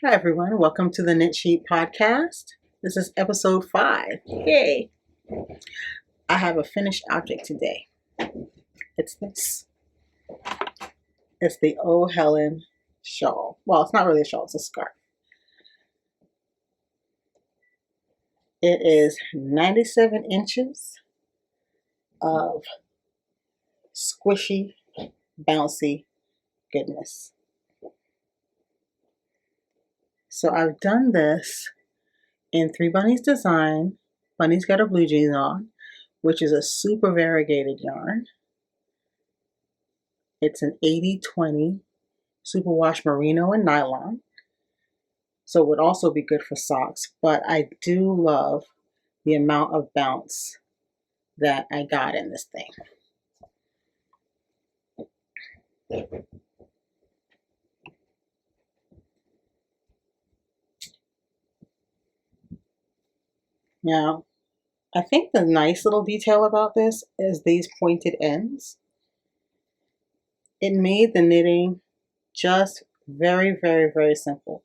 Hi everyone, welcome to the Knit Sheet Podcast. This is episode 5. Yay! I have a finished object today. It's this. It's the Oh Helen shawl. Well, it's not really a shawl, it's a scarf. It is 97 inches of squishy, bouncy goodness. So I've done this in 3 Bunnies design. Bunny's got her blue jeans on, which is a super variegated yarn. It's an 80-20 superwash merino and nylon. So it would also be good for socks, but I do love the amount of bounce that I got in this thing. Now, I think the nice little detail about this is these pointed ends. It made the knitting just very, very, very simple.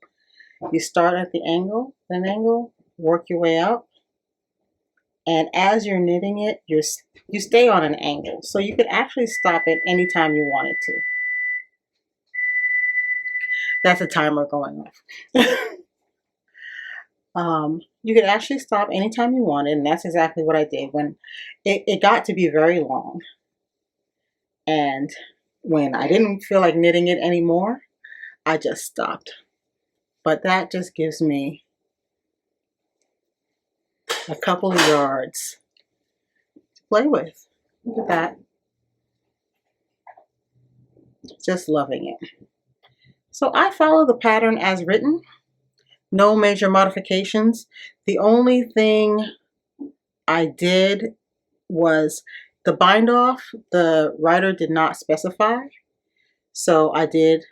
You start at an angle, work your way up, and as you're knitting it, you stay on an angle. So you could actually stop it anytime you wanted to. That's a timer going off. You could actually stop anytime you wanted, and that's exactly what I did. When it got to be very long, and when I didn't feel like knitting it anymore, I just stopped. But that just gives me a couple of yards to play with. Look at that. Just loving it. So I follow the pattern as written. No major modifications. The only thing I did was the bind off. The writer did not specify. So I did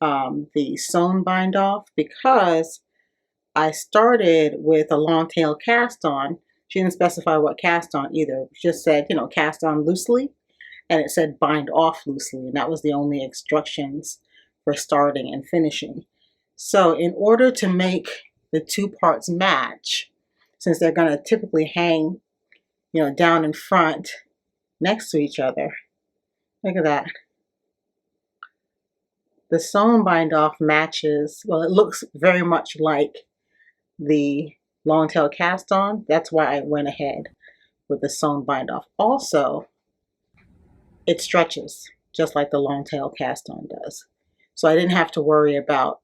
the sewn bind off because I started with a long tail cast on. She didn't specify what cast on either. She just said, cast on loosely. And it said bind off loosely. And that was the only instructions for starting and finishing. So in order to make the 2 parts match, since they're going to typically hang, down in front next to each other, look at that. The sewn bind off matches, well, it looks very much like the long tail cast on. That's why I went ahead with the sewn bind off. Also, it stretches just like the long tail cast on does. So I didn't have to worry about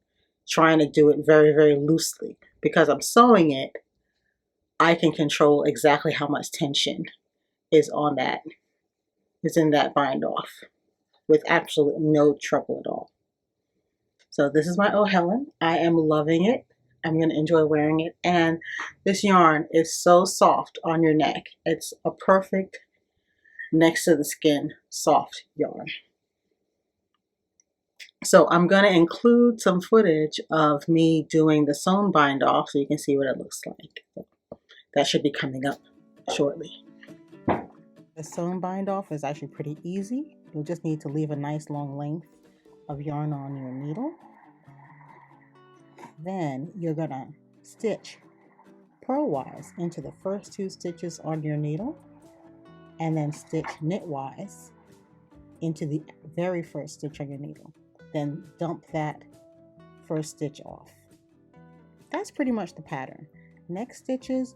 trying to do it very, very loosely. Because I'm sewing it, I can control exactly how much tension is in that bind off with absolutely no trouble at all. So this is my Oh Helen. I am loving it. I'm going to enjoy wearing it. And this yarn is so soft on your neck. It's a perfect next to the skin soft yarn. So I'm going to include some footage of me doing the sewn bind off so you can see what it looks like. That should be coming up shortly. The sewn bind off is actually pretty easy. You'll just need to leave a nice long length of yarn on your needle. Then you're going to stitch purlwise into the first 2 stitches on your needle and then stitch knitwise into the very first stitch on your needle. Then dump that first stitch off. That's pretty much the pattern. Next stitches,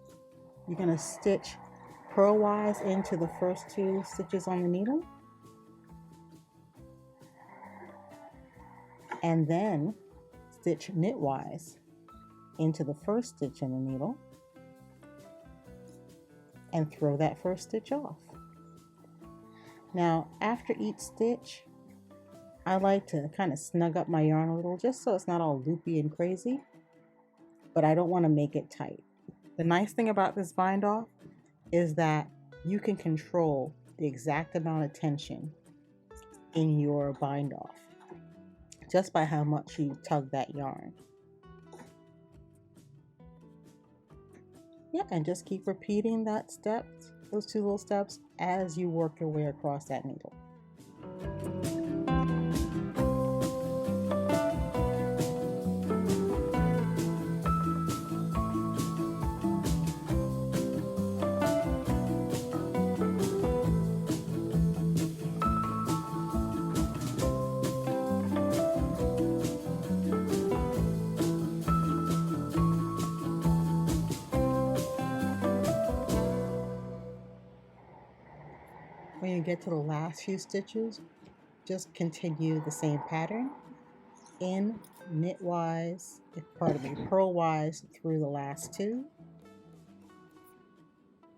you're going to stitch purlwise into the first 2 stitches on the needle. And then stitch knitwise into the first stitch in the needle and throw that first stitch off. Now, after each stitch, I like to kind of snug up my yarn a little just so it's not all loopy and crazy, but I don't want to make it tight. The nice thing about this bind off is that you can control the exact amount of tension in your bind off just by how much you tug that yarn. Yeah, and just keep repeating those 2 little steps as you work your way across that needle. When you get to the last few stitches, just continue the same pattern in knitwise, purlwise through the last two.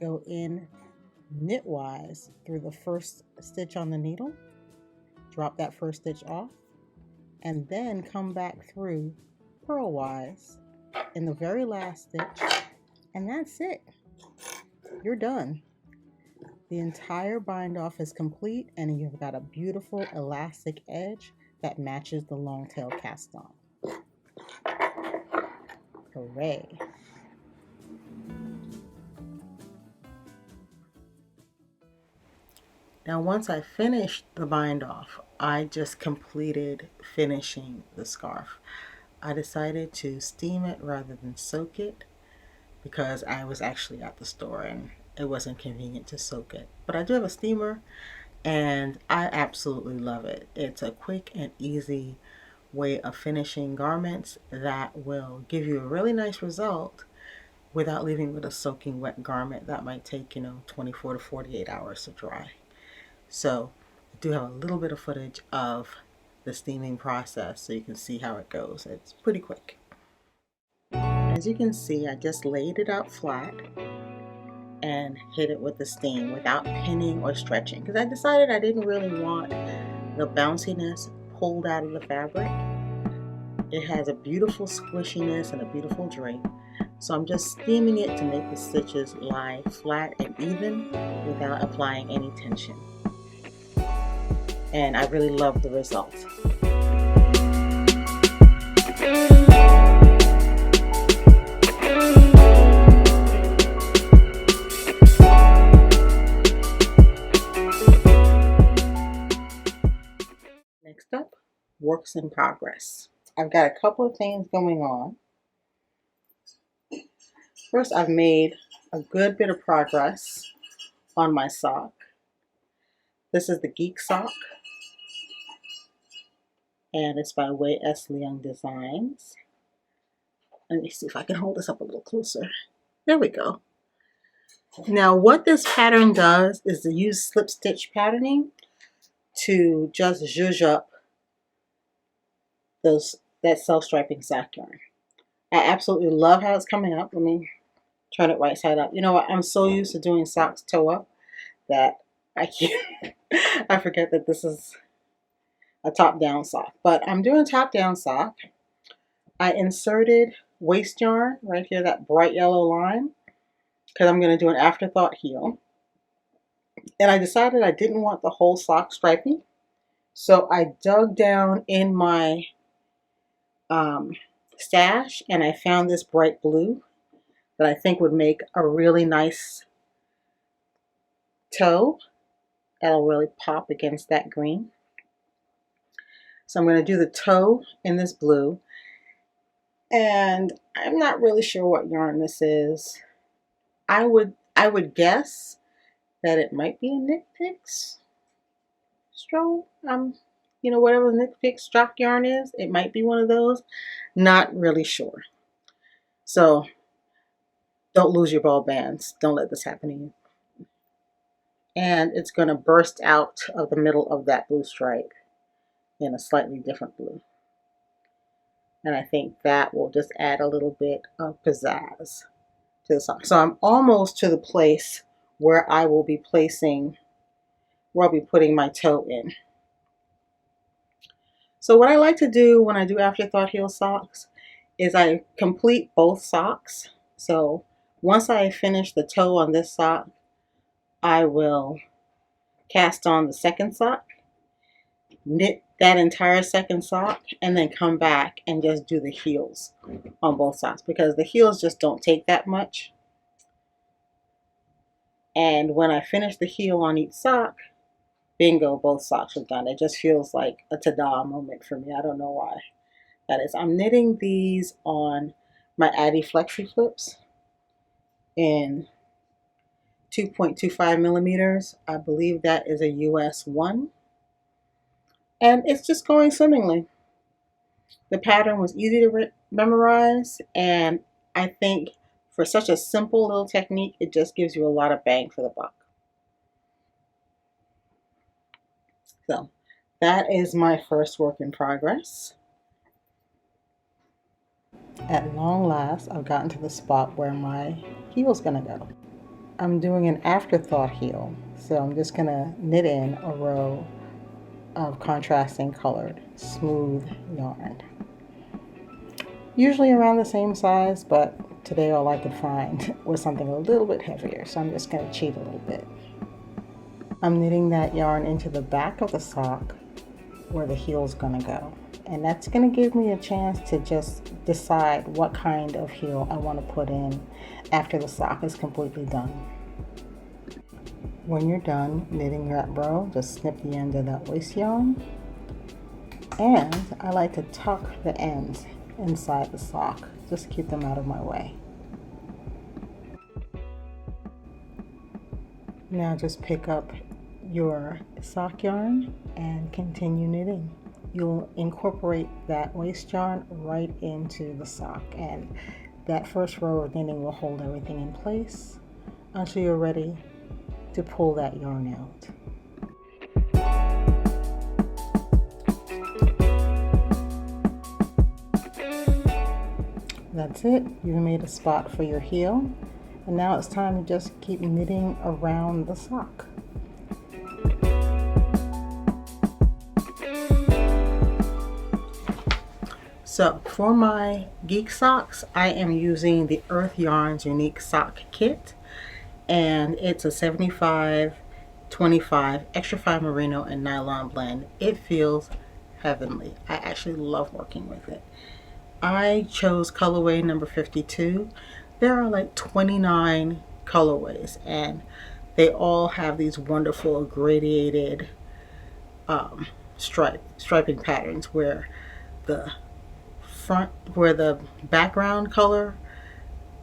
Go in knitwise through the first stitch on the needle, drop that first stitch off, and then come back through purlwise in the very last stitch, and that's it. You're done. The entire bind off is complete, and you've got a beautiful elastic edge that matches the long tail cast on. Hooray! Now once I finished the bind off, I just completed finishing the scarf. I decided to steam it rather than soak it because I was actually at the store and it wasn't convenient to soak it. But I do have a steamer and I absolutely love it. It's a quick and easy way of finishing garments that will give you a really nice result without leaving with a soaking wet garment that might take 24 to 48 hours to dry. So I do have a little bit of footage of the steaming process so you can see how it goes. It's pretty quick. As you can see, I just laid it out flat and hit it with the steam without pinning or stretching because I decided I didn't really want the bounciness pulled out of the fabric. It has a beautiful squishiness and a beautiful drape. So I'm just steaming it to make the stitches lie flat and even without applying any tension. And I really love the result. Next up, works in progress. I've got a couple of things going on. First, I've made a good bit of progress on my sock. This is the Geek Sock, and it's by Way S. Leung Designs. Let me see if I can hold this up a little closer. There we go. Now, what this pattern does is to use slip stitch patterning to just zhuzh up that self-striping sock yarn. I absolutely love how it's coming up. Let me turn it right side up. You know what? I'm so used to doing socks toe up that I can't. I forget that this is a top-down sock, but I'm doing a top-down sock. I inserted waste yarn right here, that bright yellow line, because I'm going to do an Afterthought heel. And I decided I didn't want the whole sock striping, so I dug down in my stash and I found this bright blue that I think would make a really nice toe. That'll really pop against that green. So I'm going to do the toe in this blue. And I'm not really sure what yarn this is. I would guess that it might be a Knit Picks straw. Whatever Knit Picks stock yarn is, it might be one of those. Not really sure. So don't lose your ball bands. Don't let this happen to you. And it's going to burst out of the middle of that blue stripe in a slightly different blue. And I think that will just add a little bit of pizzazz to the sock. So I'm almost to the place where I'll be putting my toe in. So what I like to do when I do Afterthought heel socks is I complete both socks. So once I finish the toe on this sock, I will cast on the second sock, knit that entire second sock, and then come back and just do the heels on both socks because the heels just don't take that much. And when I finish the heel on each sock, bingo, both socks are done. It just feels like a ta-da moment for me. I don't know why that is. I'm knitting these on my Addi Flexi Flips in 2.25 millimeters. I believe that is a US 1. And it's just going swimmingly. The pattern was easy to memorize, and I think for such a simple little technique, it just gives you a lot of bang for the buck. So that is my first work in progress. At long last, I've gotten to the spot where my heel's gonna go. I'm doing an Afterthought heel, so I'm just gonna knit in a row of contrasting colored smooth yarn. Usually around the same size, but today all I could find was something a little bit heavier, so I'm just gonna cheat a little bit. I'm knitting that yarn into the back of the sock where the heel's gonna go. And that's gonna give me a chance to just decide what kind of heel I wanna put in after the sock is completely done. When you're done knitting that row, just snip the end of that waist yarn. And I like to tuck the ends inside the sock, just keep them out of my way. Now just pick up your sock yarn and continue knitting. You'll incorporate that waist yarn right into the sock, and that first row of knitting will hold everything in place until you're ready to pull that yarn out. That's it. You've made a spot for your heel, and now it's time to just keep knitting around the sock. So for my Geek Socks, I am using the Earth Yarns Unique Sock Kit, and it's a 75-25 extra fine merino and nylon blend. It feels heavenly. I actually love working with it. I chose colorway number 52. There are like 29 colorways, and they all have these wonderful gradiated striping patterns where the background color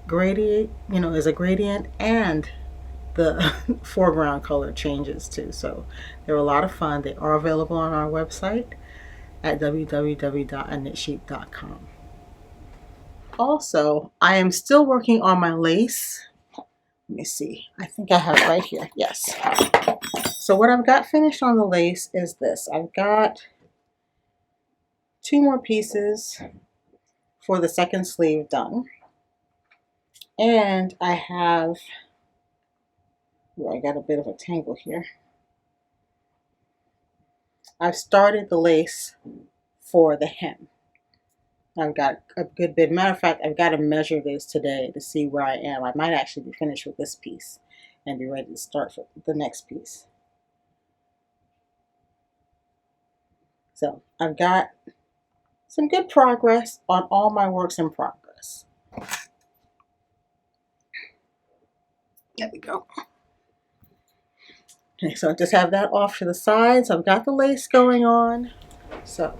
is a gradient, and the foreground color changes too. So they're a lot of fun. They are available on our website at www.aknitsheep.com. Also, I am still working on my lace. Let me see. I think I have it right here. Yes. So what I've got finished on the lace is this. I've got 2 more pieces for the second sleeve done. And I have, I got a bit of a tangle here. I've started the lace for the hem. I've got a good bit. Matter of fact, I've got to measure this today to see where I am. I might actually be finished with this piece and be ready to start for the next piece. So I've got some good progress on all my works in progress. There we go. Okay, so I just have that off to the side. So I've got the lace going on. So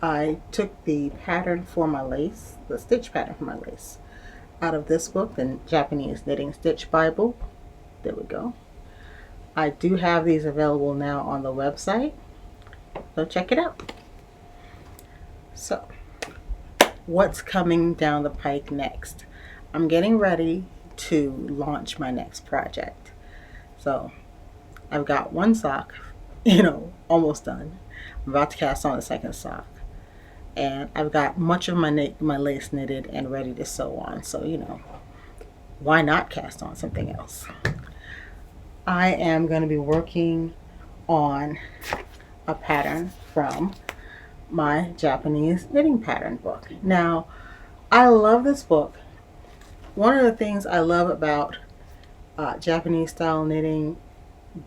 I took the pattern for my lace, the stitch pattern for my lace, out of this book, the Japanese Knitting Stitch Bible. There we go. I do have these available now on the website, so check it out. So, what's coming down the pike next? I'm getting ready to launch my next project. So, I've got one sock, almost done. I'm about to cast on the second sock. And I've got much of my lace knitted and ready to sew on. So, why not cast on something else? I am going to be working on a pattern from my Japanese knitting pattern book. Now, I love this book. One of the things I love about Japanese style knitting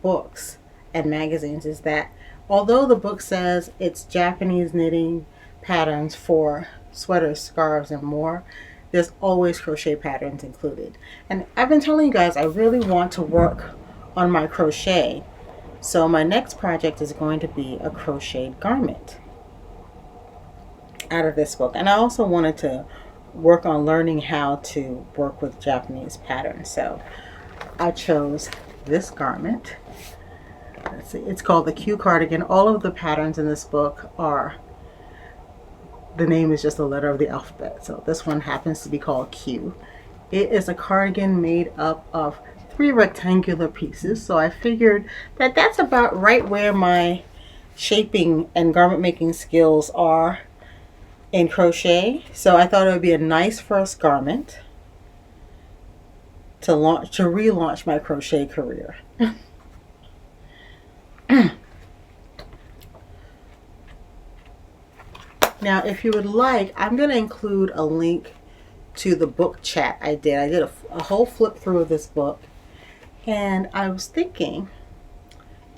books and magazines is that although the book says it's Japanese knitting patterns for sweaters, scarves, and more, there's always crochet patterns included. And I've been telling you guys I really want to work on my crochet. So my next project is going to be a crocheted garment out of this book. And I also wanted to work on learning how to work with Japanese patterns. So I chose this garment. Let's see, it's called the Q cardigan. All of the patterns in this book are, the name is just a letter of the alphabet. So this one happens to be called Q. It is a cardigan made up of 3 rectangular pieces. So I figured that that's about right where my shaping and garment making skills are in crochet. So I thought it would be a nice first garment to relaunch my crochet career. Now, if you would like, I'm going to include a link to the book chat I did. I did a whole flip through of this book, and I was thinking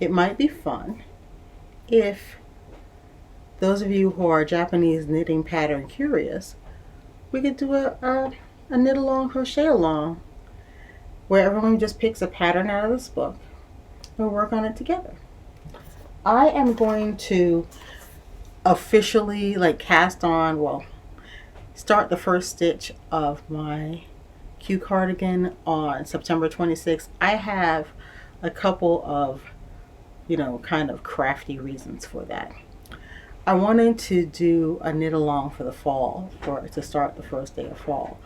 it might be fun if those of you who are Japanese knitting pattern curious, we could do a knit along, crochet along, where everyone just picks a pattern out of this book and work on it together. I am going to officially start the first stitch of my Q cardigan on September 26th. I have a couple of, kind of crafty reasons for that. I wanted to do a knit along for the fall, to start the first day of fall.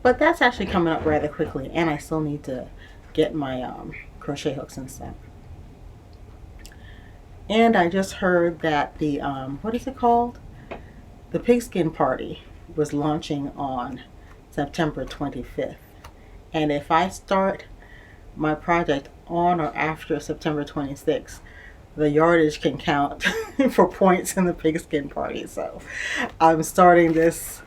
But that's actually coming up rather quickly, and I still need to get my crochet hooks and stuff. And I just heard that the, what is it called? The Pigskin Party was launching on September 25th. And if I start my project on or after September 26th, the yardage can count for points in the Pigskin Party. So I'm starting this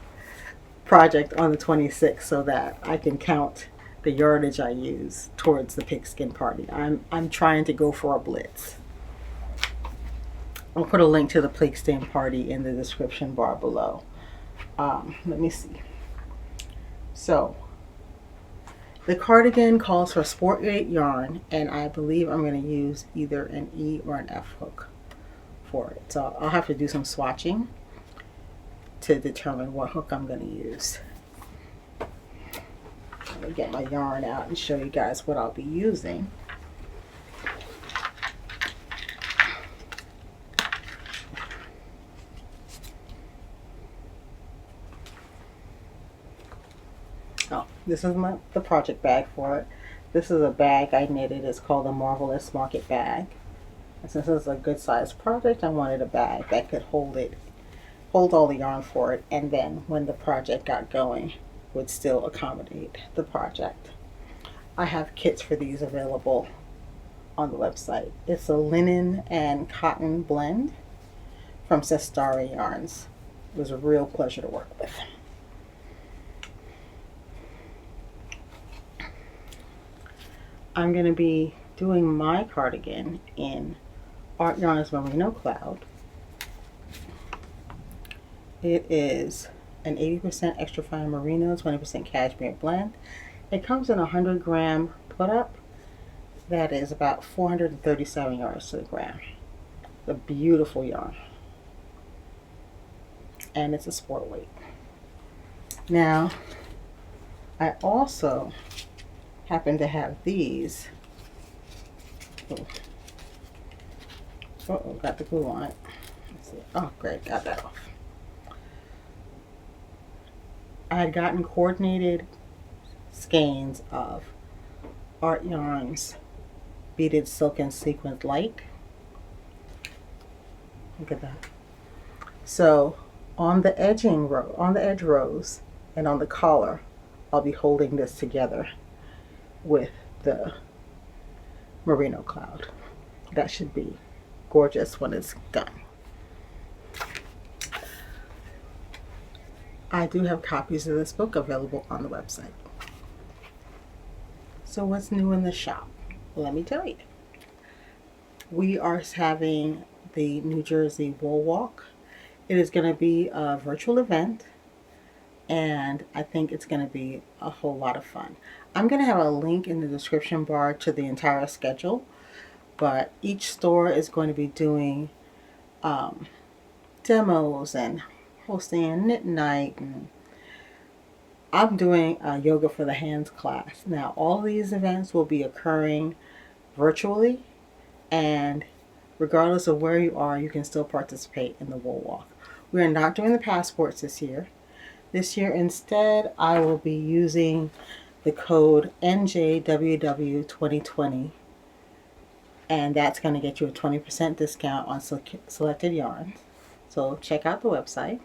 project on the 26th so that I can count the yardage I use towards the Pigskin Party. I'm trying to go for a blitz. I'll put a link to the Pigskin Party in the description bar below. Let me see. So, the cardigan calls for sport weight yarn, and I believe I'm going to use either an E or an F hook for it. So I'll have to do some swatching to determine what hook I'm going to use. Let me get my yarn out and show you guys what I'll be using. This is the project bag for it. This is a bag I knitted. It's called a Marvelous Market bag. And since this is a good sized project, I wanted a bag that could hold all the yarn for it, and then when the project got going, would still accommodate the project. I have kits for these available on the website. It's a linen and cotton blend from Sestari Yarns. It was a real pleasure to work with. I'm going to be doing my cardigan in Art Yarns Merino Cloud. It is an 80% extra fine merino, 20% cashmere blend. It comes in a 100 gram put up. That is about 437 yards to the gram. A beautiful yarn. And it's a sport weight. Now, I also happen to have these. Uh-oh, got the glue on it. Let's see. Oh, great, got that off. I had gotten coordinated skeins of Art Yarns Beaded Silk and Sequined Light. Look at that. So on the edge rows and on the collar, I'll be holding this together with the Merino Cloud. That should be gorgeous when it's done. I do have copies of this book available on the website. So what's new in the shop? Let me tell you. We are having the New Jersey Wool Walk. It is going to be a virtual event, and I think it's going to be a whole lot of fun. I'm going to have a link in the description bar to the entire schedule, but each store is going to be doing demos and hosting a knit night, and I'm doing a yoga for the hands class. Now, all these events will be occurring virtually, and regardless of where you are, you can still participate in the Wool Walk. We are not doing the passports this year. This year, instead, I will be using the code NJWW2020, and that's going to get you a 20% discount on selected yarns. So check out the website.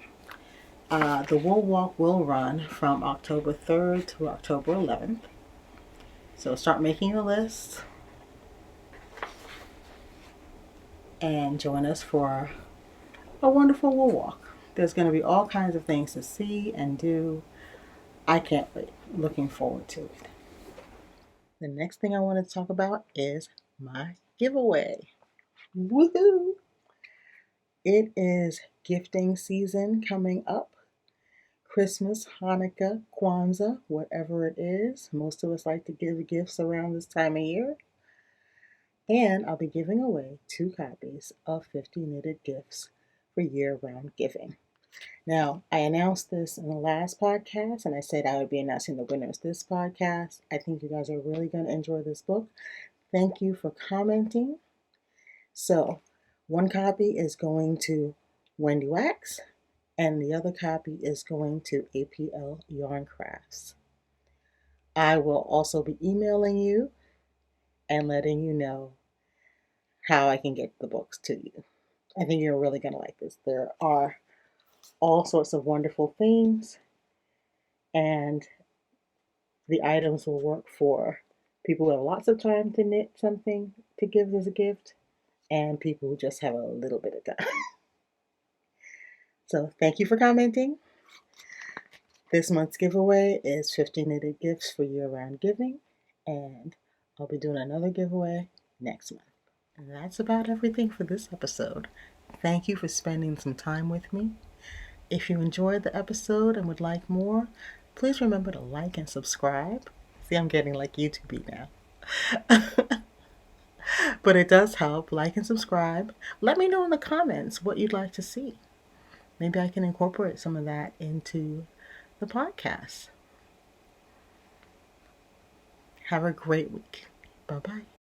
The Wool Walk will run from October 3rd to October 11th. So start making your list and join us for a wonderful wool walk. There's going to be all kinds of things to see and do. I can't wait. Looking forward to it. The next thing I want to talk about is my giveaway. Woohoo! It is gifting season coming up. Christmas, Hanukkah, Kwanzaa, whatever it is. Most of us like to give gifts around this time of year. And I'll be giving away 2 copies of 50 Knitted Gifts for year-round giving. Now, I announced this in the last podcast, and I said I would be announcing the winners this podcast. I think you guys are really going to enjoy this book. Thank you for commenting. So, 1 copy is going to Wendy Wax, and the other copy is going to APL Yarn Crafts. I will also be emailing you and letting you know how I can get the books to you. I think you're really going to like this. There are all sorts of wonderful themes, and the items will work for people who have lots of time to knit something to give as a gift, and people who just have a little bit of time. So thank you for commenting. This month's giveaway is 50 Knitted Gifts for year-round giving, and I'll be doing another giveaway next month. And that's about everything for this episode. Thank you for spending some time with me. If you enjoyed the episode and would like more, please remember to like and subscribe. See, I'm getting like YouTube now. But it does help. Like and subscribe. Let me know in the comments what you'd like to see. Maybe I can incorporate some of that into the podcast. Have a great week. Bye-bye.